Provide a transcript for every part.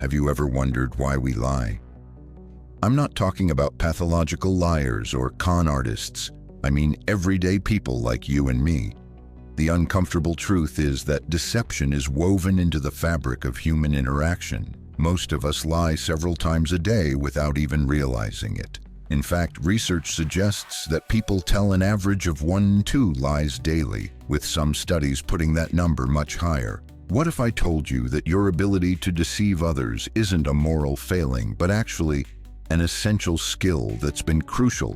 Have you ever wondered why we lie? I'm not talking about pathological liars or con artists. I mean everyday people like you and me. The uncomfortable truth is that deception is woven into the fabric of human interaction. Most of us lie several times a day without even realizing it. In fact, research suggests that people tell an average of 1 to 2 lies daily, with some studies putting that number much higher. What if I told you that your ability to deceive others isn't a moral failing, but actually an essential skill that's been crucial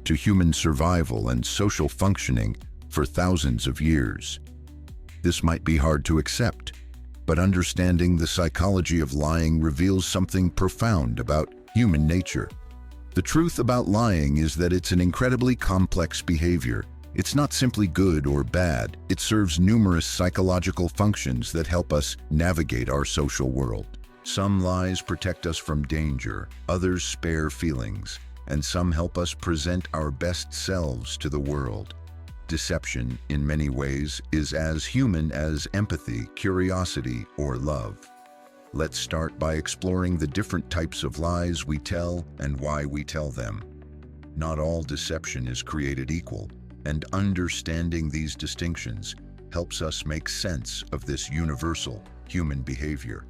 to human survival and social functioning for thousands of years? This might be hard to accept, but understanding the psychology of lying reveals something profound about human nature. The truth about lying is that it's an incredibly complex behavior. It's not simply good or bad. It serves numerous psychological functions that help us navigate our social world. Some lies protect us from danger, others spare feelings, and some help us present our best selves to the world. Deception, in many ways, is as human as empathy, curiosity, or love. Let's start by exploring the different types of lies we tell and why we tell them. Not all deception is created equal, and understanding these distinctions helps us make sense of this universal human behavior.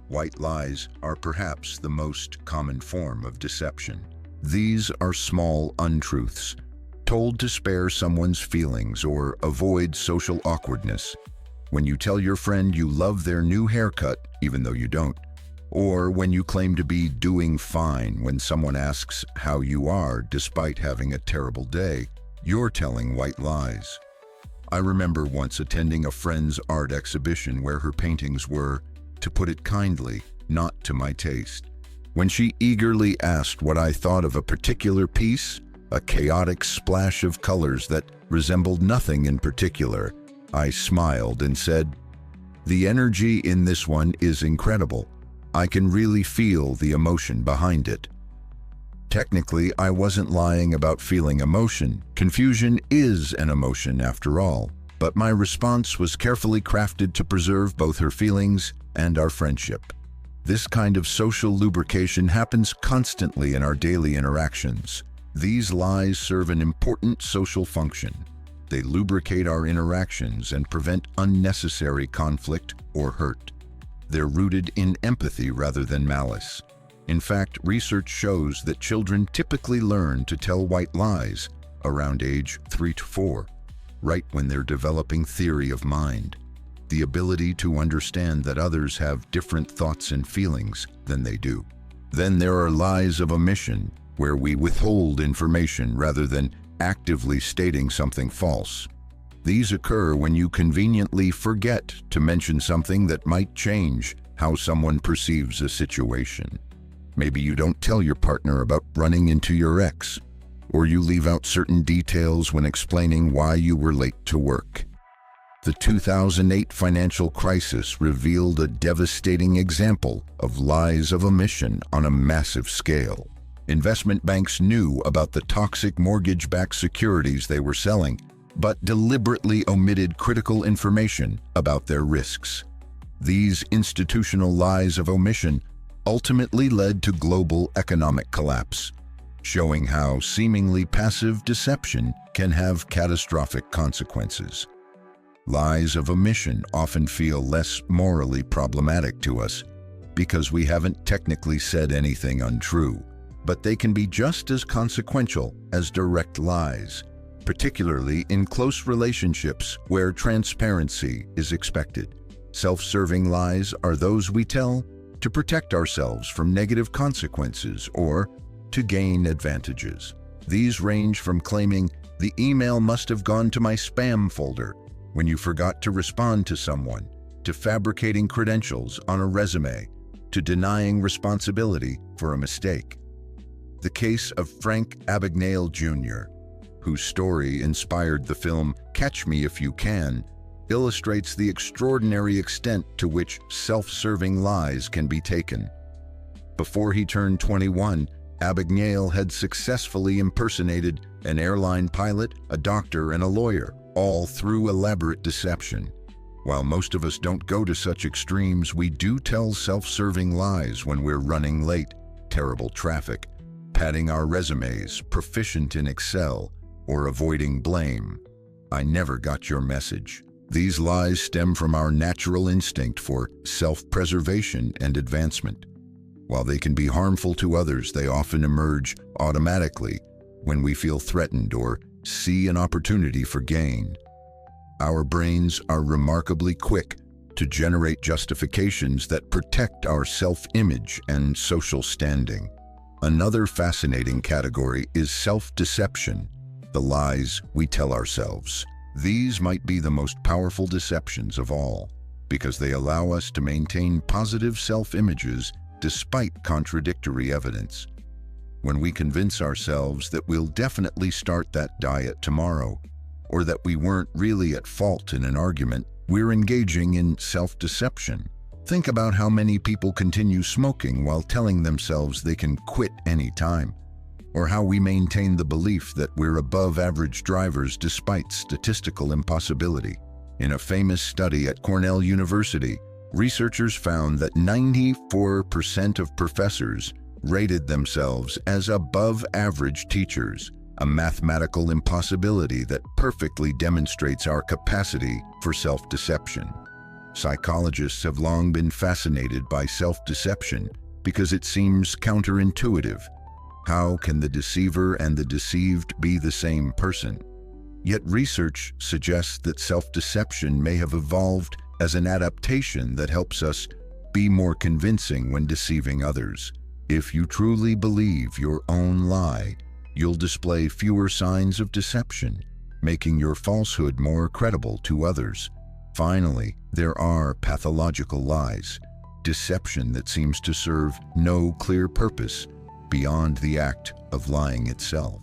White lies are perhaps the most common form of deception. These are small untruths, told to spare someone's feelings or avoid social awkwardness. When you tell your friend you love their new haircut, even though you don't, or when you claim to be doing fine when someone asks how you are despite having a terrible day, you're telling white lies. I remember once attending a friend's art exhibition where her paintings were, to put it kindly, not to my taste. When she eagerly asked what I thought of a particular piece, a chaotic splash of colors that resembled nothing in particular, I smiled and said, "The energy in this one is incredible. I can really feel the emotion behind it." Technically, I wasn't lying about feeling emotion. Confusion is an emotion after all. But my response was carefully crafted to preserve both her feelings and our friendship. This kind of social lubrication happens constantly in our daily interactions. These lies serve an important social function. They lubricate our interactions and prevent unnecessary conflict or hurt. They're rooted in empathy rather than malice. In fact, research shows that children typically learn to tell white lies around age 3 to 4, right when they're developing theory of mind, the ability to understand that others have different thoughts and feelings than they do. Then there are lies of omission, where we withhold information rather than actively stating something false. These occur when you conveniently forget to mention something that might change how someone perceives a situation. Maybe you don't tell your partner about running into your ex, or you leave out certain details when explaining why you were late to work. The 2008 financial crisis revealed a devastating example of lies of omission on a massive scale. Investment banks knew about the toxic mortgage-backed securities they were selling, but deliberately omitted critical information about their risks. These institutional lies of omission ultimately led to global economic collapse, showing how seemingly passive deception can have catastrophic consequences. Lies of omission often feel less morally problematic to us because we haven't technically said anything untrue, but they can be just as consequential as direct lies, particularly in close relationships where transparency is expected. Self-serving lies are those we tell to protect ourselves from negative consequences or to gain advantages. These range from claiming the email must have gone to my spam folder when you forgot to respond to someone, to fabricating credentials on a resume, to denying responsibility for a mistake. The case of Frank Abagnale Jr., whose story inspired the film Catch Me If You Can, illustrates the extraordinary extent to which self-serving lies can be taken. Before he turned 21, Abagnale had successfully impersonated an airline pilot, a doctor, and a lawyer, all through elaborate deception. While most of us don't go to such extremes, we do tell self-serving lies when we're running late, terrible traffic, padding our resumes, proficient in Excel, or avoiding blame. I never got your message. These lies stem from our natural instinct for self-preservation and advancement. While they can be harmful to others, they often emerge automatically when we feel threatened or see an opportunity for gain. Our brains are remarkably quick to generate justifications that protect our self-image and social standing. Another fascinating category is self-deception, the lies we tell ourselves. These might be the most powerful deceptions of all, because they allow us to maintain positive self-images despite contradictory evidence. When we convince ourselves that we'll definitely start that diet tomorrow, or that we weren't really at fault in an argument, we're engaging in self-deception. Think about how many people continue smoking while telling themselves they can quit anytime, or how we maintain the belief that we're above average drivers despite statistical impossibility. In a famous study at Cornell University, researchers found that 94% of professors rated themselves as above average teachers, a mathematical impossibility that perfectly demonstrates our capacity for self-deception. Psychologists have long been fascinated by self-deception because it seems counterintuitive. How can the deceiver and the deceived be the same person? Yet research suggests that self-deception may have evolved as an adaptation that helps us be more convincing when deceiving others. If you truly believe your own lie, you'll display fewer signs of deception, making your falsehood more credible to others. Finally, there are pathological lies, deception that seems to serve no clear purpose beyond the act of lying itself.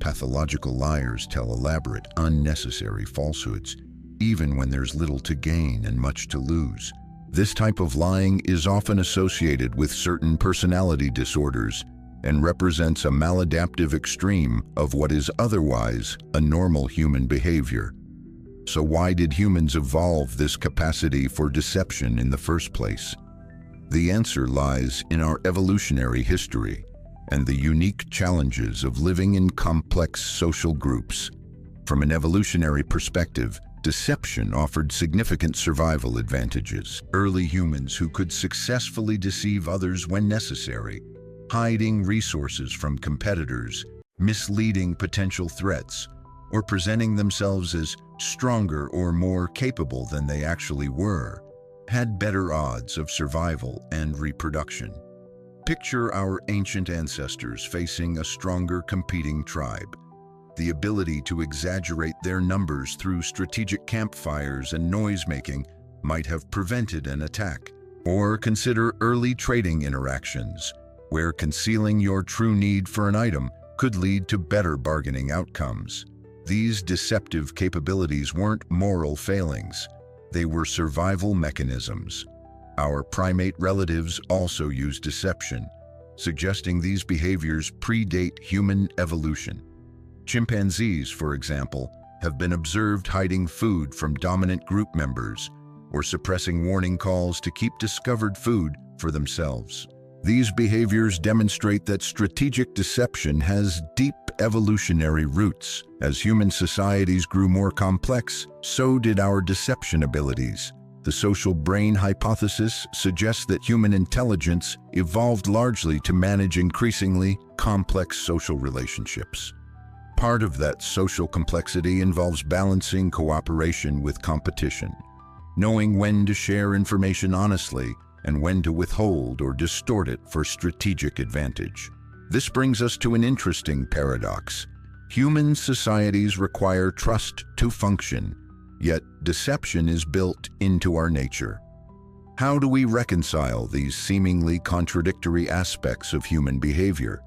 Pathological liars tell elaborate, unnecessary falsehoods, even when there's little to gain and much to lose. This type of lying is often associated with certain personality disorders and represents a maladaptive extreme of what is otherwise a normal human behavior. So why did humans evolve this capacity for deception in the first place? The answer lies in our evolutionary history and the unique challenges of living in complex social groups. From an evolutionary perspective, deception offered significant survival advantages. Early humans who could successfully deceive others when necessary, hiding resources from competitors, misleading potential threats, or presenting themselves as stronger or more capable than they actually were, had better odds of survival and reproduction. Picture our ancient ancestors facing a stronger competing tribe. The ability to exaggerate their numbers through strategic campfires and noise-making might have prevented an attack. Or consider early trading interactions, where concealing your true need for an item could lead to better bargaining outcomes. These deceptive capabilities weren't moral failings, they were survival mechanisms. Our primate relatives also use deception, suggesting these behaviors predate human evolution. Chimpanzees, for example, have been observed hiding food from dominant group members or suppressing warning calls to keep discovered food for themselves. These behaviors demonstrate that strategic deception has deep evolutionary roots. As human societies grew more complex, so did our deception abilities. The social brain hypothesis suggests that human intelligence evolved largely to manage increasingly complex social relationships. Part of that social complexity involves balancing cooperation with competition, knowing when to share information honestly and when to withhold or distort it for strategic advantage. This brings us to an interesting paradox. Human societies require trust to function, yet deception is built into our nature. How do we reconcile these seemingly contradictory aspects of human behavior?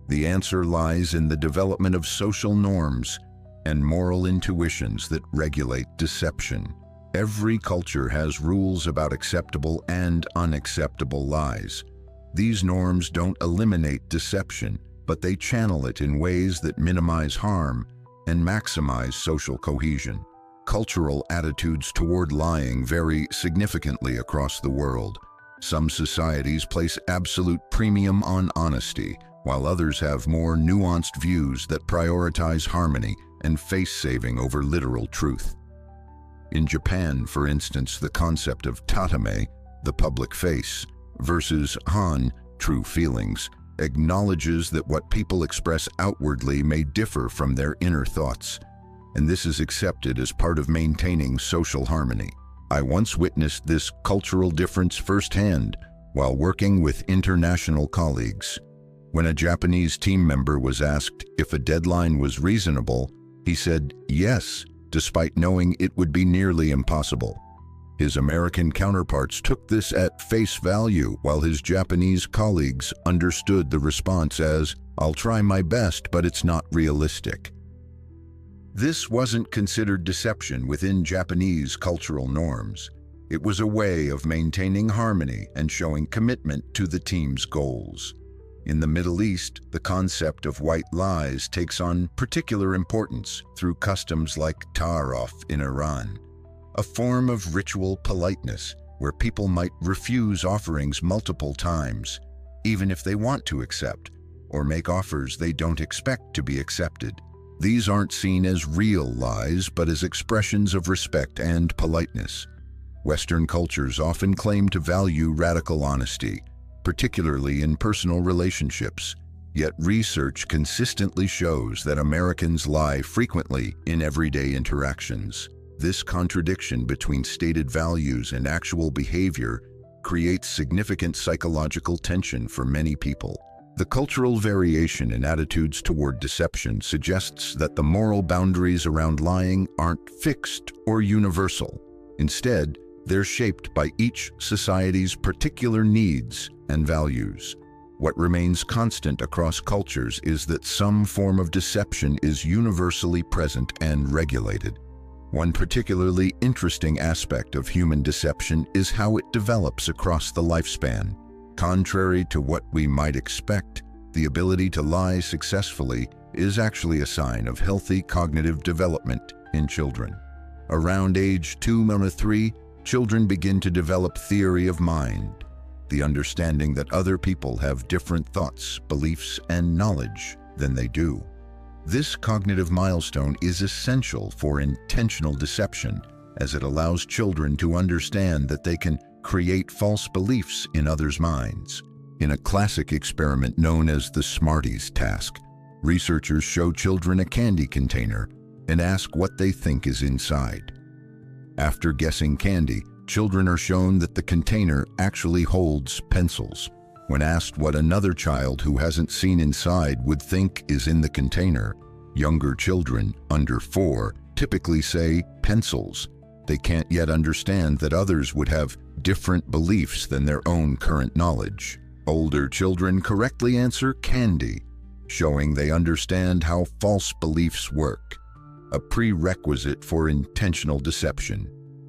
The answer lies in the development of social norms and moral intuitions that regulate deception. Every culture has rules about acceptable and unacceptable lies. These norms don't eliminate deception, but they channel it in ways that minimize harm and maximize social cohesion. Cultural attitudes toward lying vary significantly across the world. Some societies place absolute premium on honesty, while others have more nuanced views that prioritize harmony and face-saving over literal truth. In Japan, for instance, the concept of tatame, the public face, versus han, true feelings, acknowledges that what people express outwardly may differ from their inner thoughts, and this is accepted as part of maintaining social harmony. I once witnessed this cultural difference firsthand while working with international colleagues. When a Japanese team member was asked if a deadline was reasonable, he said yes, despite knowing it would be nearly impossible. His American counterparts took this at face value, while his Japanese colleagues understood the response as, "I'll try my best, but it's not realistic." This wasn't considered deception within Japanese cultural norms. It was a way of maintaining harmony and showing commitment to the team's goals. In the Middle East, the concept of white lies takes on particular importance through customs like ta'aruf in Iran, a form of ritual politeness where people might refuse offerings multiple times, even if they want to accept, or make offers they don't expect to be accepted. These aren't seen as real lies, but as expressions of respect and politeness. Western cultures often claim to value radical honesty, particularly in personal relationships, yet research consistently shows that Americans lie frequently in everyday interactions. This contradiction between stated values and actual behavior creates significant psychological tension for many people. The cultural variation in attitudes toward deception suggests that the moral boundaries around lying aren't fixed or universal. Instead, they're shaped by each society's particular needs and values. What remains constant across cultures is that some form of deception is universally present and regulated. One particularly interesting aspect of human deception is how it develops across the lifespan. Contrary to what we might expect, the ability to lie successfully is actually a sign of healthy cognitive development in children. Around age 2 to 3, children begin to develop theory of mind, the understanding that other people have different thoughts, beliefs, and knowledge than they do. This cognitive milestone is essential for intentional deception, as it allows children to understand that they can create false beliefs in others' minds. In a classic experiment known as the Smarties task, researchers show children a candy container and ask what they think is inside. After guessing candy, children are shown that the container actually holds pencils. When asked what another child who hasn't seen inside would think is in the container, younger children, under 4, typically say pencils. They can't yet understand that others would have different beliefs than their own current knowledge. Older children correctly answer candy, showing they understand how false beliefs work, a prerequisite for intentional deception.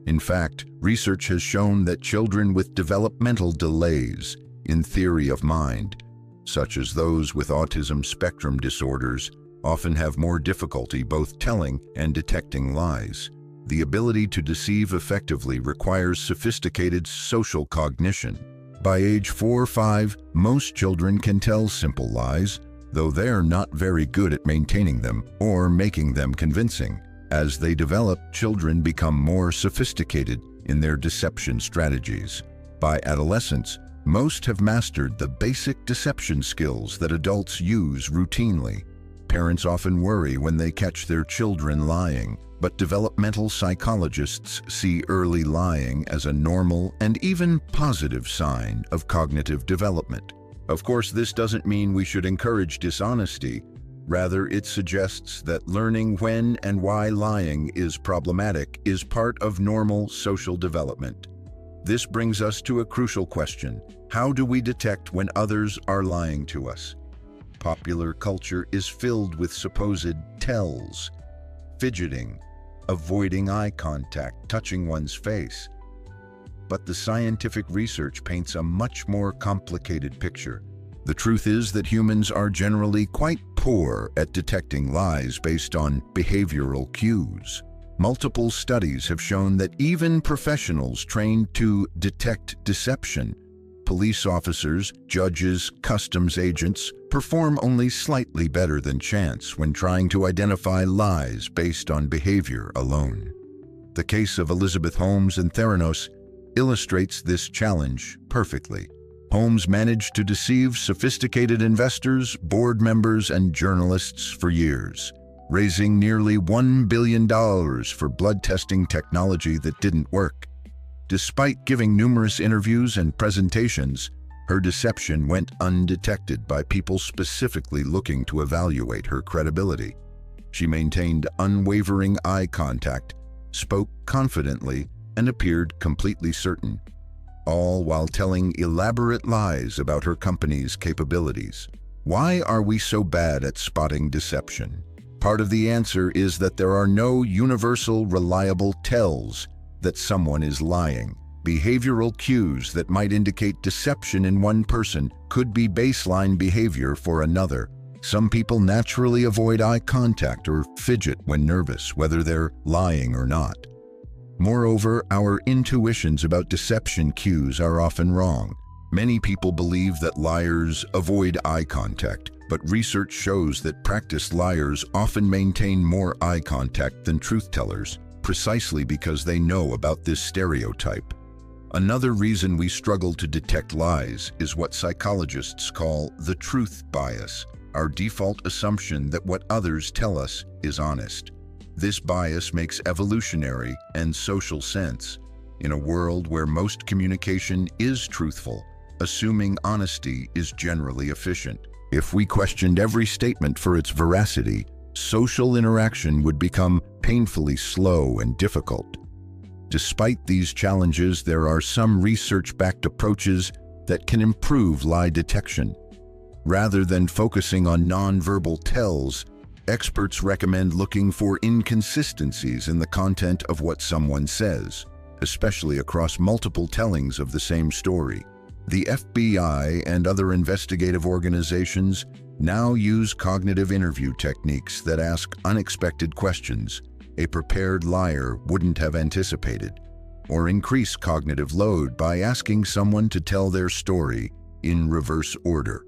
In fact, research has shown that children with developmental delays in theory of mind, such as those with autism spectrum disorders, often have more difficulty both telling and detecting lies. The ability to deceive effectively requires sophisticated social cognition. By age 4 or 5, most children can tell simple lies, though they're not very good at maintaining them or making them convincing. As they develop, children become more sophisticated in their deception strategies. By adolescence, most have mastered the basic deception skills that adults use routinely. Parents often worry when they catch their children lying, but developmental psychologists see early lying as a normal and even positive sign of cognitive development. Of course, this doesn't mean we should encourage dishonesty. Rather, it suggests that learning when and why lying is problematic is part of normal social development. This brings us to a crucial question. How do we detect when others are lying to us? Popular culture is filled with supposed tells: fidgeting, avoiding eye contact, touching one's face. But the scientific research paints a much more complicated picture. The truth is that humans are generally quite poor at detecting lies based on behavioral cues. Multiple studies have shown that even professionals trained to detect deception, police officers, judges, customs agents, perform only slightly better than chance when trying to identify lies based on behavior alone. The case of Elizabeth Holmes and Theranos illustrates this challenge perfectly. Holmes managed to deceive sophisticated investors, board members, and journalists for years, raising nearly $1 billion for blood testing technology that didn't work. Despite giving numerous interviews and presentations, her deception went undetected by people specifically looking to evaluate her credibility. She maintained unwavering eye contact, spoke confidently, and appeared completely certain, all while telling elaborate lies about her company's capabilities. Why are we so bad at spotting deception? Part of the answer is that there are no universal, reliable tells that someone is lying. Behavioral cues that might indicate deception in one person could be baseline behavior for another. Some people naturally avoid eye contact or fidget when nervous, whether they're lying or not. Moreover, our intuitions about deception cues are often wrong. Many people believe that liars avoid eye contact, but research shows that practiced liars often maintain more eye contact than truth-tellers, precisely because they know about this stereotype. Another reason we struggle to detect lies is what psychologists call the truth bias, our default assumption that what others tell us is honest. This bias makes evolutionary and social sense. In a world where most communication is truthful, assuming honesty is generally efficient. If we questioned every statement for its veracity, social interaction would become painfully slow and difficult. Despite these challenges, there are some research-backed approaches that can improve lie detection. Rather than focusing on nonverbal tells, experts recommend looking for inconsistencies in the content of what someone says, especially across multiple tellings of the same story. The FBI and other investigative organizations now use cognitive interview techniques that ask unexpected questions a prepared liar wouldn't have anticipated, or increase cognitive load by asking someone to tell their story in reverse order.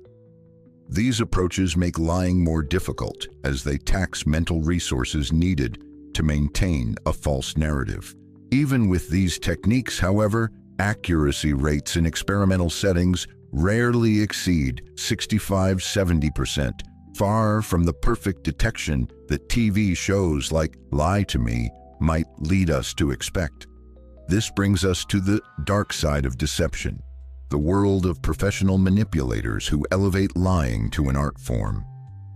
These approaches make lying more difficult as they tax mental resources needed to maintain a false narrative. Even with these techniques, however, accuracy rates in experimental settings rarely exceed 65–70%, far from the perfect detection that TV shows like Lie to Me might lead us to expect. This brings us to the dark side of deception, the world of professional manipulators who elevate lying to an art form.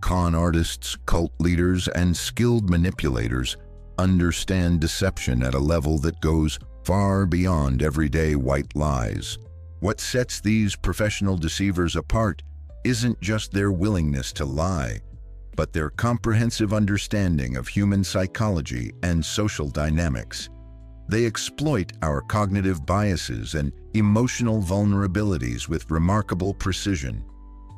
Con artists, cult leaders, and skilled manipulators understand deception at a level that goes far beyond everyday white lies. What sets these professional deceivers apart isn't just their willingness to lie, but their comprehensive understanding of human psychology and social dynamics. They exploit our cognitive biases and emotional vulnerabilities with remarkable precision.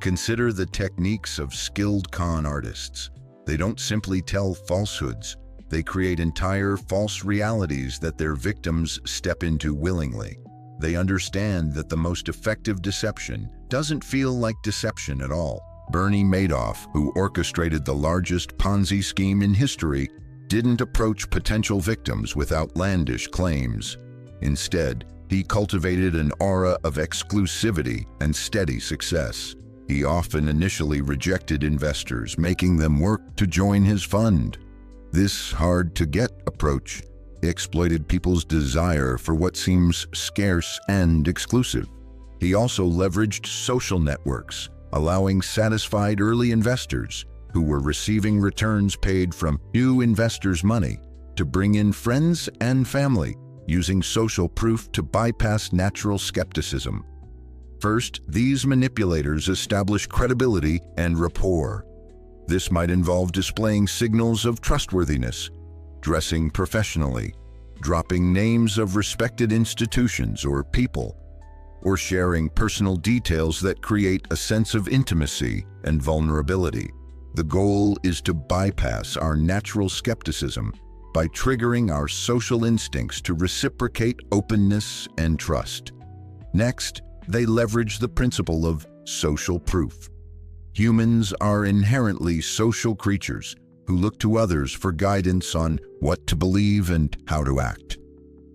Consider the techniques of skilled con artists. They don't simply tell falsehoods, they create entire false realities that their victims step into willingly. They understand that the most effective deception doesn't feel like deception at all. Bernie Madoff, who orchestrated the largest Ponzi scheme in history, didn't approach potential victims with outlandish claims. Instead, he cultivated an aura of exclusivity and steady success. He often initially rejected investors, making them work to join his fund. This hard-to-get approach exploited people's desire for what seems scarce and exclusive. He also leveraged social networks, allowing satisfied early investors who were receiving returns paid from new investors' money to bring in friends and family, using social proof to bypass natural skepticism. First, these manipulators establish credibility and rapport. This might involve displaying signals of trustworthiness, dressing professionally, dropping names of respected institutions or people, or sharing personal details that create a sense of intimacy and vulnerability. The goal is to bypass our natural skepticism by triggering our social instincts to reciprocate openness and trust. Next, they leverage the principle of social proof. Humans are inherently social creatures who look to others for guidance on what to believe and how to act.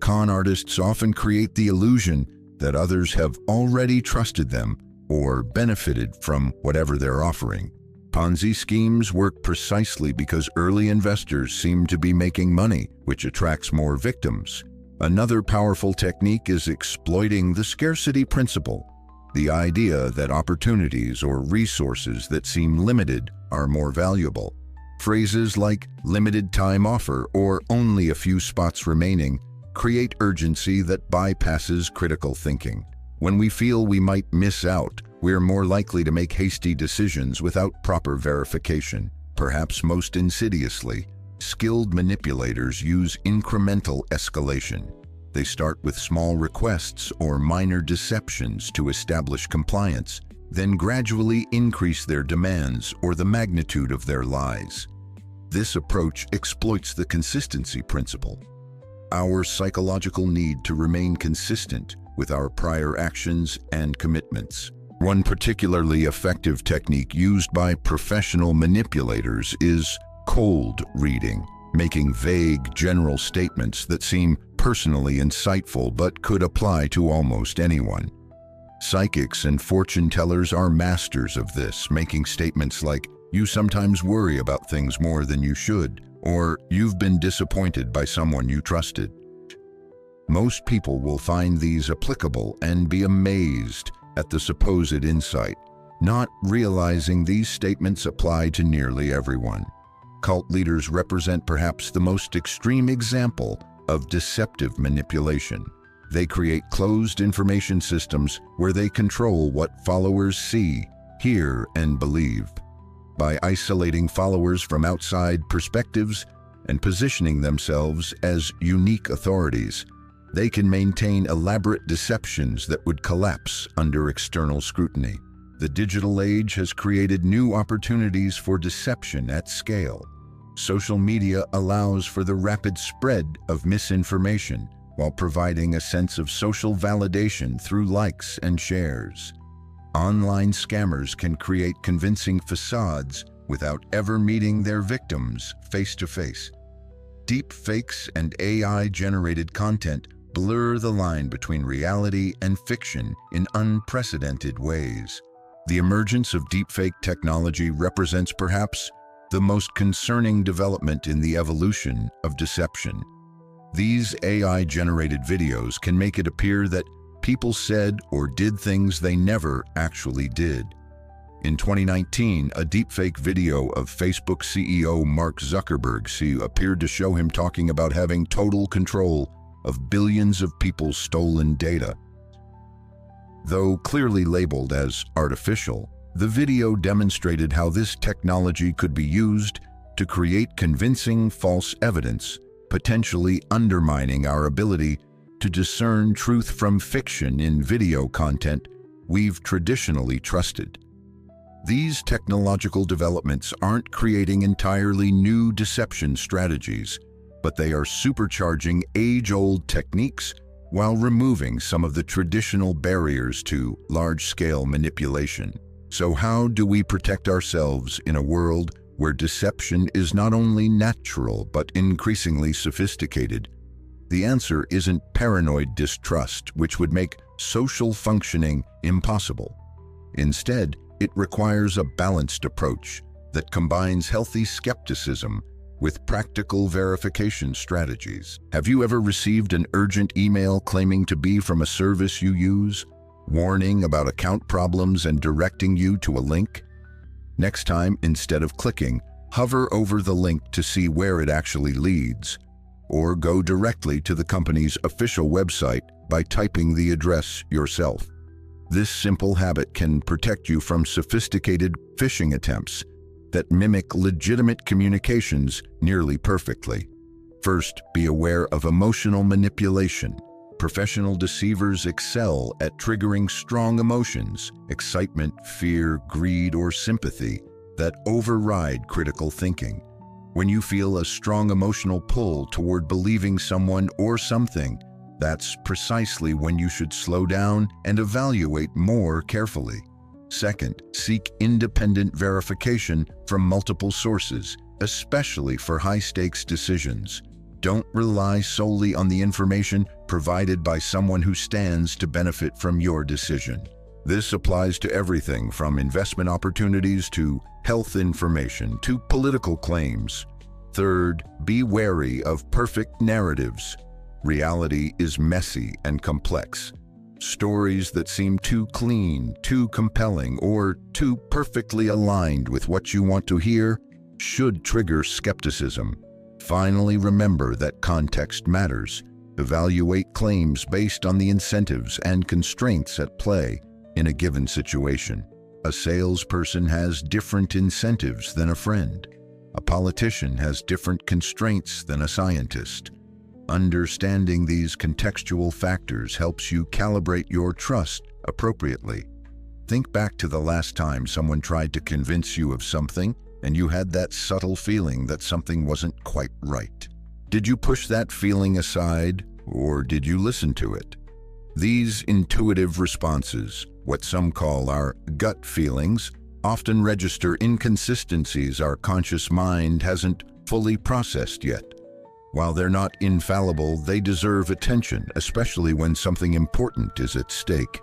Con artists often create the illusion that others have already trusted them or benefited from whatever they're offering. Ponzi schemes work precisely because early investors seem to be making money, which attracts more victims. Another powerful technique is exploiting the scarcity principle, the idea that opportunities or resources that seem limited are more valuable. Phrases like limited time offer or only a few spots remaining create urgency that bypasses critical thinking. When we feel we might miss out, we're more likely to make hasty decisions without proper verification. Perhaps most insidiously, skilled manipulators use incremental escalation. They start with small requests or minor deceptions to establish compliance, then gradually increase their demands or the magnitude of their lies. This approach exploits the consistency principle, our psychological need to remain consistent with our prior actions and commitments. One particularly effective technique used by professional manipulators is cold reading, making vague general statements that seem personally insightful but could apply to almost anyone. Psychics and fortune tellers are masters of this, making statements like, "You sometimes worry about things more than you should," or "You've been disappointed by someone you trusted." Most people will find these applicable and be amazed at the supposed insight, not realizing these statements apply to nearly everyone. Cult leaders represent perhaps the most extreme example of deceptive manipulation. They create closed information systems where they control what followers see, hear, and believe. By isolating followers from outside perspectives and positioning themselves as unique authorities, they can maintain elaborate deceptions that would collapse under external scrutiny. The digital age has created new opportunities for deception at scale. Social media allows for the rapid spread of misinformation while providing a sense of social validation through likes and shares. Online scammers can create convincing facades without ever meeting their victims face to face. Deep fakes and AI-generated content blur the line between reality and fiction in unprecedented ways. The emergence of deepfake technology represents perhaps the most concerning development in the evolution of deception. These AI-generated videos can make it appear that people said or did things they never actually did. In 2019, a deepfake video of Facebook CEO Mark Zuckerberg appeared to show him talking about having total control of billions of people's stolen data. Though clearly labeled as artificial, the video demonstrated how this technology could be used to create convincing false evidence, potentially undermining our ability to discern truth from fiction in video content we've traditionally trusted. These technological developments aren't creating entirely new deception strategies, but they are supercharging age-old techniques while removing some of the traditional barriers to large-scale manipulation. So how do we protect ourselves in a world where deception is not only natural but increasingly sophisticated? The answer isn't paranoid distrust, which would make social functioning impossible. Instead, it requires a balanced approach that combines healthy skepticism with practical verification strategies. Have you ever received an urgent email claiming to be from a service you use, warning about account problems and directing you to a link? Next time, instead of clicking, hover over the link to see where it actually leads, or go directly to the company's official website by typing the address yourself. This simple habit can protect you from sophisticated phishing attempts that mimic legitimate communications nearly perfectly. First, be aware of emotional manipulation. Professional deceivers excel at triggering strong emotions, excitement, fear, greed, or sympathy that override critical thinking. When you feel a strong emotional pull toward believing someone or something, that's precisely when you should slow down and evaluate more carefully. Second, seek independent verification from multiple sources, especially for high-stakes decisions. Don't rely solely on the information provided by someone who stands to benefit from your decision. This applies to everything from investment opportunities to health information to political claims. Third, be wary of perfect narratives. Reality is messy and complex. Stories that seem too clean, too compelling, or too perfectly aligned with what you want to hear should trigger skepticism. Finally, remember that context matters. Evaluate claims based on the incentives and constraints at play in a given situation. A salesperson has different incentives than a friend. A politician has different constraints than a scientist. Understanding these contextual factors helps you calibrate your trust appropriately. Think back to the last time someone tried to convince you of something and you had that subtle feeling that something wasn't quite right. Did you push that feeling aside, or did you listen to it? These intuitive responses, what some call our gut feelings, often register inconsistencies our conscious mind hasn't fully processed yet. While they're not infallible, they deserve attention, especially when something important is at stake.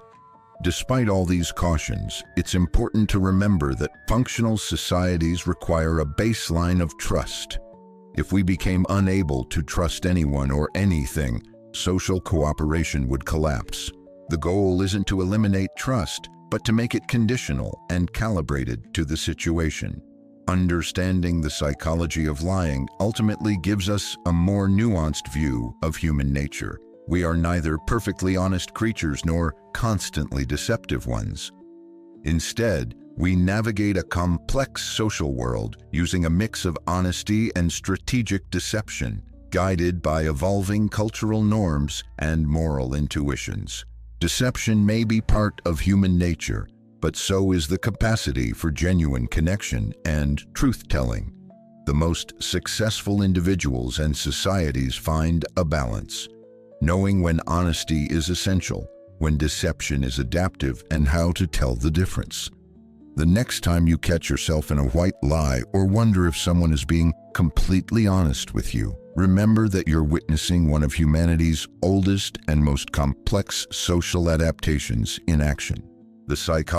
Despite all these cautions, it's important to remember that functional societies require a baseline of trust. If we became unable to trust anyone or anything, social cooperation would collapse. The goal isn't to eliminate trust, but to make it conditional and calibrated to the situation. Understanding the psychology of lying ultimately gives us a more nuanced view of human nature. We are neither perfectly honest creatures nor constantly deceptive ones. Instead, we navigate a complex social world using a mix of honesty and strategic deception, guided by evolving cultural norms and moral intuitions. Deception may be part of human nature, but so is the capacity for genuine connection and truth-telling. The most successful individuals and societies find a balance, knowing when honesty is essential, when deception is adaptive, and how to tell the difference. The next time you catch yourself in a white lie or wonder if someone is being completely honest with you, remember that you're witnessing one of humanity's oldest and most complex social adaptations in action. The psychology